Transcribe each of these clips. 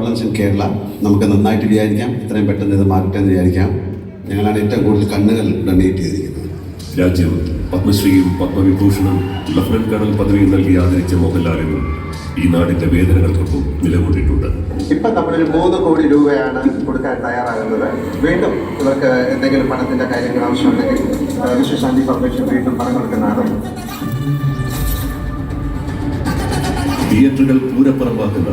Problems in Kerala. നമുക്ക് നന്നായിട്ട് വിചാരിക്കാം, ഇത്രയും പെട്ടെന്ന് ഇത് മാറട്ടെ എന്ന് വിചാരിക്കാം. ഞങ്ങളാണ് ഏറ്റവും കൂടുതൽ കണ്ണുകൾ ഡൊണേറ്റ് ചെയ്തിരിക്കുന്നത്. രാജ്യം പത്മശ്രീയും പത്മവിഭൂഷണും ലഫ്റ്റനന്റ് കേണൽ പദവിയും നൽകി ആദരിച്ച മോഹൻലാലിനും ഈ നാടിന്റെ വേദനകൾക്കൊപ്പം നിലകൊണ്ടിട്ടുണ്ട്. ഇപ്പം നമ്മളൊരു 3 കോടി രൂപയാണ് കൊടുക്കാൻ തയ്യാറാകുന്നത്. വീണ്ടും ഇവർക്ക് എന്തെങ്കിലും പണത്തിന്റെ കാര്യങ്ങൾ ആവശ്യമുണ്ടെങ്കിൽ വിശ്വശാന്തി ഫൗണ്ടേഷൻ വീണ്ടും പണം കൊടുക്കുന്നതാണ്. തിയേറ്ററുകൾ പൂരപ്പറമ്പാക്കുന്ന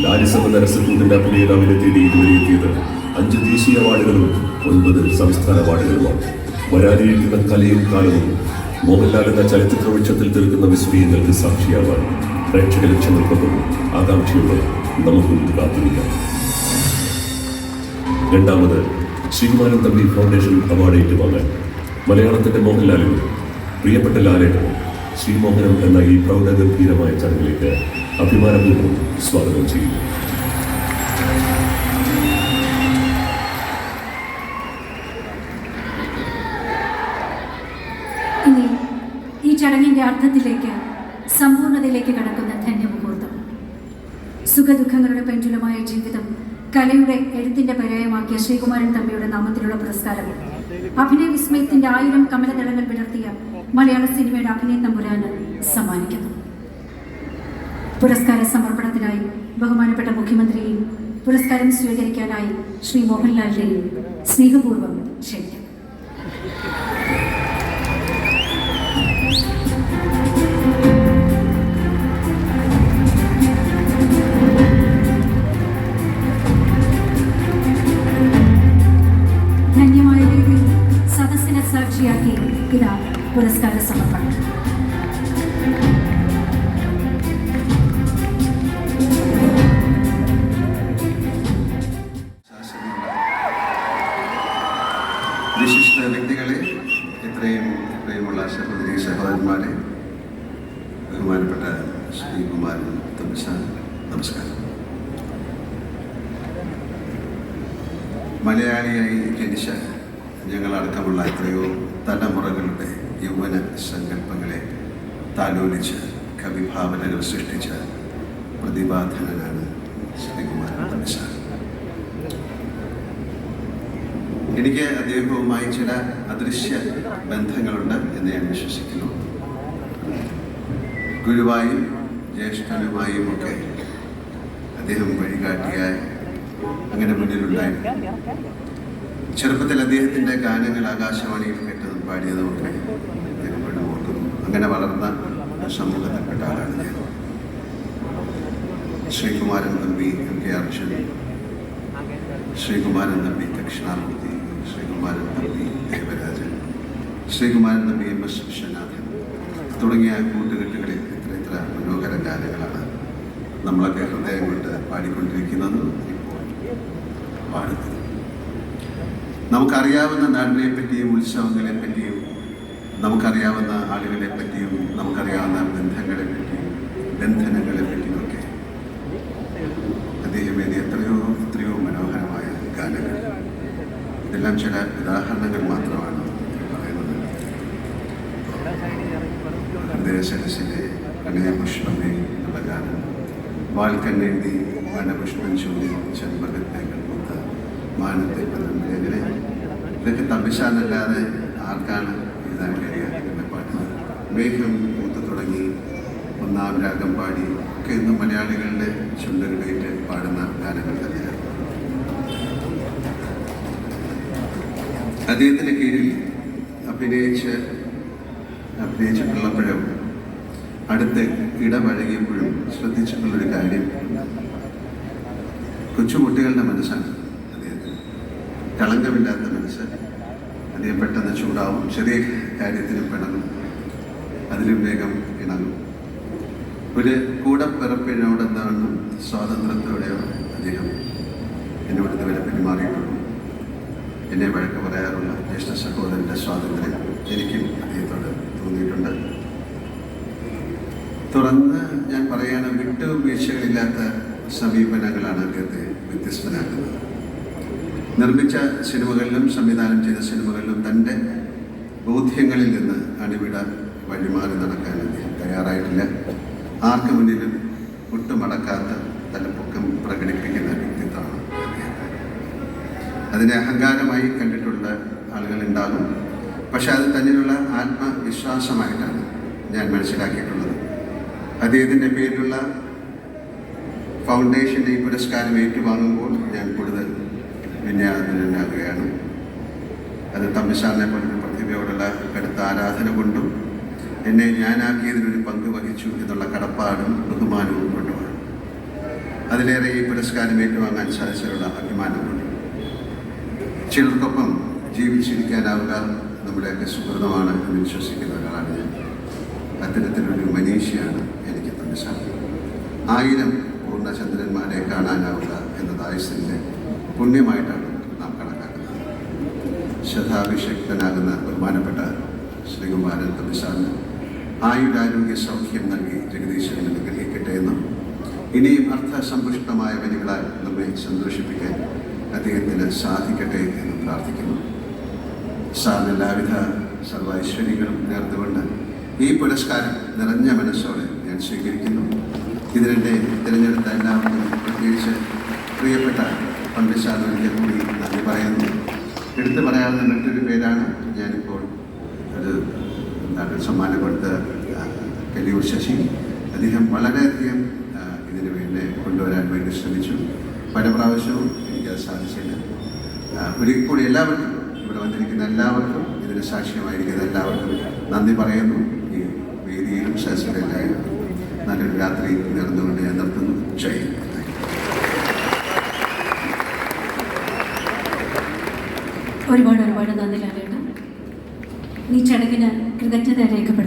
ലാലിസമ നരസിംഹത്തിന്റെ അഭിനേതാവിനെ തേടി ഇതുവരെ എത്തിയത് 5 ദേശീയ അവാർഡുകളും 9 സംസ്ഥാന അവാർഡുകളുമാണ്. വരാനിരിക്കുന്ന കലയും കാലവും മോഹൻലാൽ എന്ന ചലച്ചിത്ര വൃക്ഷത്തിൽ തീർക്കുന്ന വിസ്മയങ്ങൾക്ക് സാക്ഷിയാവാൻ പ്രേക്ഷക ലക്ഷ്യങ്ങൾക്കൊപ്പം ആകാംക്ഷയോടെ നമുക്കും കാത്തിരിക്കാം. രണ്ടാമത് ശ്രീകുമാരൻ തമ്പി ഫൗണ്ടേഷൻ അവാർഡ് ഏറ്റുവാങ്ങാൻ മലയാളത്തിന്റെ മോഹൻലാലിന് പ്രിയപ്പെട്ട ലാലേട്ടന് ശ്രീമോഹനം എന്ന ഈ പ്രൗഢഗംഭീരമായ ചടങ്ങിലേക്ക് അഭിമാനപൂർവ്വം സ്വാഗതം ചെയ്യുന്നു. ഇനി ഈ ചടങ്ങിന്റെ അർത്ഥത്തിലേക്ക് സമ്പൂർണ്ണതയിലേക്ക് കടക്കുന്ന ധന്യമുഹൂർത്തം. സുഖദുഃഖങ്ങളുടെ പെൻഡുലമായ ജീവിതം കലയുടെ എഴുത്തിന്റെ പര്യായമാക്കിയ ശ്രീകുമാരൻ തമ്പിയുടെ നാമത്തിലുള്ള പുരസ്കാരം അഭിനയ വിസ്മയത്തിന്റെ 1000 കമലദളങ്ങൾ വിടർത്തിയ മലയാള സിനിമയുടെ അഭിനയ തമ്പുരാന് സമ്മാനിക്കുന്നു. പുരസ്കാര സമർപ്പണത്തിനായി ബഹുമാനപ്പെട്ട മുഖ്യമന്ത്രിയെയും പുരസ്കാരം സ്വീകരിക്കാനായി ശ്രീ മോഹൻലാലിനെയും സ്നേഹപൂർവ്വം ക്ഷണിക്കുന്നു. ധന്യമായ രീതിയിൽ സദസ്സിനെ സാക്ഷിയാക്കി ഇതാ പുരസ്കാര സമർപ്പണം. വിശിഷ്ട വ്യക്തികളെ, ഇത്രയും പ്രിയമുള്ള സഹോദരി സഹോദരന്മാരെ, ബഹുമാനപ്പെട്ട ശ്രീകുമാരൻ തമ്പി സാർ, നമസ്കാരം. മലയാളിയായി ജനിച്ച ഞങ്ങളടക്കമുള്ള എത്രയോ തലമുറകളുടെ യൗവന സങ്കല്പങ്ങളെ താലോലിച്ച് കവിഭാവനകൾ സൃഷ്ടിച്ച പ്രതിഭാധനനാണ് ശ്രീകുമാരൻ തമ്പി സാർ. എനിക്ക് അദ്ദേഹവുമായി ചില അദൃശ്യ ബന്ധങ്ങളുണ്ട് എന്ന് ഞാൻ വിശ്വസിക്കുന്നു. ഗുരുവായും ജ്യേഷ്ഠനുമായും ഒക്കെ അദ്ദേഹം വഴികാട്ടിയായി അങ്ങനെ മുന്നിലുണ്ടായിരുന്നു. ചെറുപ്പത്തിൽ അദ്ദേഹത്തിൻ്റെ ഗാനങ്ങൾ ആകാശവാണിയിൽ കേട്ടതും പാടിയതുമൊക്കെ എപ്പോഴും ഓർക്കുന്നു. അങ്ങനെ വളർന്ന സമൂഹത്തിൽപ്പെട്ട ആളാണ് ഞാൻ. ശ്രീകുമാരൻ തമ്പി എം കെ അർജുൻ, ശ്രീകുമാരൻ തമ്പി ദക്ഷിണാമൂർത്തി, ശ്രീകുമാരൻ തമ്പി ദേവരാജൻ, ശ്രീകുമാരൻ തമ്പി എം എസ് വിശ്വനാഥൻ തുടങ്ങിയ കൂട്ടുകെട്ടുകളിൽ ഇത്ര മനോഹര ഗാനങ്ങളാണ് നമ്മളൊക്കെ ഹൃദയം കൊണ്ട് പാടിക്കൊണ്ടിരിക്കുന്നത്, ഇപ്പോൾ പാടുന്നത്. നമുക്കറിയാവുന്ന നാടിനെ പറ്റിയും ഉത്സവങ്ങളെ പറ്റിയും നമുക്കറിയാവുന്ന ആളുകളെ പറ്റിയും നമുക്കറിയാവുന്ന ബന്ധങ്ങളെ പറ്റിയും ബന്ധനങ്ങളെ പറ്റിയുമൊക്കെ അദ്ദേഹം എഴുതിയ എത്രയോ മനോഹരമായ ഗാനങ്ങൾ. ഇതെല്ലാം ചില ഉദാഹരണങ്ങൾ മാത്രമാണ് പറയുന്നത്. ഹൃദയസരസിലെ പ്രണയപുഷ്പമേ എന്നുള്ള ഗാനം, വാൽക്കണ്ണെഴുതി വനപുഷ്പം ചൂടി ചെമ്പകത്തേകൾ പൂത്ത മാനത്തെ പദം, അങ്ങനെ ഇതൊക്കെ തമ്പിശാനല്ലാതെ ആർക്കാണ് എഴുതാൻ കഴിയുക എന്ന പാട്ട്. മേഘം പൂത്തു തുടങ്ങി, ഒന്നാം രാഗം പാടി ഒക്കെ ഇന്ന് മലയാളികളുടെ ചുണ്ടുകളേറ്റ് പാടുന്ന ഗാനങ്ങൾ തന്നെയാണ്. അദ്ദേഹത്തിൻ്റെ കീഴിൽ അഭിനയിച്ചിട്ടുള്ളപ്പോഴും അടുത്ത് ഇടപഴകിയപ്പോഴും ശ്രദ്ധിച്ചിട്ടുള്ളൊരു കാര്യം, കൊച്ചുകുട്ടികളുടെ മനസ്സാണ് അദ്ദേഹത്തിന്. കളങ്കമില്ലാത്ത മനസ്സ്. അദ്ദേഹം പെട്ടെന്ന് ചൂടാവും, ചെറിയ കാര്യത്തിനും പിണങ്ങും, അതിലും വേഗം ഇണങ്ങും. ഒരു കൂടപ്പിറപ്പിനോടെന്നാണ് സ്വാതന്ത്ര്യത്തോടെയോ അദ്ദേഹം എന്നോട് ഇതുവരെ പെരുമാറിയിട്ടുള്ളൂ. എന്നെ വഴക്ക് പറയാറുള്ള ജ്യേഷ്ഠ സഹോദരൻ്റെ സ്വാതന്ത്ര്യം എനിക്കും അദ്ദേഹത്തോട് തോന്നിയിട്ടുണ്ട്. തുറന്ന് ഞാൻ പറയുകയാണ്, വിട്ടുവീഴ്ചകളില്ലാത്ത സമീപനങ്ങളാണ് അദ്ദേഹത്തെ വ്യത്യസ്തനാക്കുന്നത്. നിർമ്മിച്ച സിനിമകളിലും സംവിധാനം ചെയ്ത സിനിമകളിലും തൻ്റെ ബോധ്യങ്ങളിൽ നിന്ന് അണിവിട വഴിമാറി നടക്കാൻ അദ്ദേഹം തയ്യാറായിട്ടില്ല. ആർക്കു മുന്നിലും ഒട്ടുമടക്കാത്ത തലപ്പൊക്കം പ്രകടിപ്പിക്കുന്ന അതിനെ അഹങ്കാരമായി കണ്ടിട്ടുള്ള ആളുകളുണ്ടാകും. പക്ഷെ അത് തന്നിലുള്ള ആത്മവിശ്വാസമായിട്ടാണ് ഞാൻ മനസ്സിലാക്കിയിട്ടുള്ളത്. അദ്ദേഹത്തിൻ്റെ പേരിലുള്ള ഫൗണ്ടേഷൻ്റെ ഈ പുരസ്കാരം ഏറ്റുവാങ്ങുമ്പോൾ ഞാൻ കൂടുതൽ വിനയാകുകയാണ്. അത് തമ്പിസാറിനെ പോലൊരു പ്രതിഭയോടുള്ള കടുത്ത ആരാധന കൊണ്ടും എന്നെ ഞാനാക്കിയതിനൊരു പങ്ക് വഹിച്ചു എന്നുള്ള കടപ്പാടും ബഹുമാനവും കൊണ്ടുമാണ്. അതിലേറെ ഈ പുരസ്കാരം ഏറ്റുവാങ്ങാൻ സാധിച്ചതിലുള്ള അഭിമാനമുണ്ട്. ചിലർക്കൊപ്പം ജീവിച്ചിരിക്കാനാവുക നമ്മുടെയൊക്കെ സുഹൃതമാണ് എന്ന് വിശ്വസിക്കുന്ന ഒരാളാണ് ഞാൻ. അത്തരത്തിലൊരു മനീഷിയാണ് എനിക്ക് തമ്പിസാർ. 1000 പൂർണ്ണചന്ദ്രന്മാരെ കാണാനാവുക എന്നത് ആയുസ്സിൻ്റെ പുണ്യമായിട്ടാണ് നാം കണക്കാക്കുന്നത്. ശ്രദ്ധാഭിഷക്തനാകുന്ന ബഹുമാനപ്പെട്ട ശ്രീകുമാരൻ തമ്പിസാറിന് ആയുരാരോഗ്യ സൗഖ്യം നൽകി ജഗദീശ്വരൻ അനുഗ്രഹിക്കട്ടെ എന്നും ഇനിയും അർത്ഥസമ്പുഷ്ടമായ വരികളാൽ നമ്മെ സന്തോഷിപ്പിക്കാൻ അദ്ദേഹത്തിന് സാധിക്കട്ടെ എന്ന് പ്രാർത്ഥിക്കുന്നു. സാറിന് എല്ലാവിധ സർവൈശ്വര്യങ്ങളും നേർന്നുകൊണ്ട് ഈ പുരസ്കാരം നിറഞ്ഞ മനസ്സോടെ ഞാൻ സ്വീകരിക്കുന്നു. ഇതിനെ തിരഞ്ഞെടുത്ത എല്ലാവർക്കും പ്രത്യേകിച്ച് പ്രിയപ്പെട്ട പണ്ഡിറ്റ് സാറിന് ഒരിക്കൽ കൂടി നന്ദി പറയുന്നു. എടുത്തു പറയാവുന്ന മറ്റൊരു പേരാണ് ഞാനിപ്പോൾ ഒരു സമ്മാനം കൊടുത്ത കലിയൂർ ശശി. അദ്ദേഹം വളരെയധികം ഇതിനു വേണ്ടി കൊണ്ടുവരാൻ വേണ്ടി ശ്രമിച്ചു. പല പ്രാവശ്യവും എനിക്കത് സാധിച്ചില്ല. ഒരിക്കൽ കൂടി എല്ലാവർക്കും, ഇവിടെ വന്നിരിക്കുന്ന എല്ലാവർക്കും, ഇതിന് സാക്ഷ്യമായിരിക്കുന്ന എല്ലാവർക്കും നന്ദി പറയുന്നു. ഈ വേദിയിലും സദസ്സിലെല്ലാവരും നല്ലൊരു രാത്രി നേർന്നുകൊണ്ട് ഞാൻ നിർത്തുന്നു. ജയ് ഹിന്ദ്. ഒരുപാട് നന്ദി ലാലേട്ടൻ. ഈ ചടങ്ങിന് കൃതജ്ഞത രേഖപ്പെടുത്തുന്നു.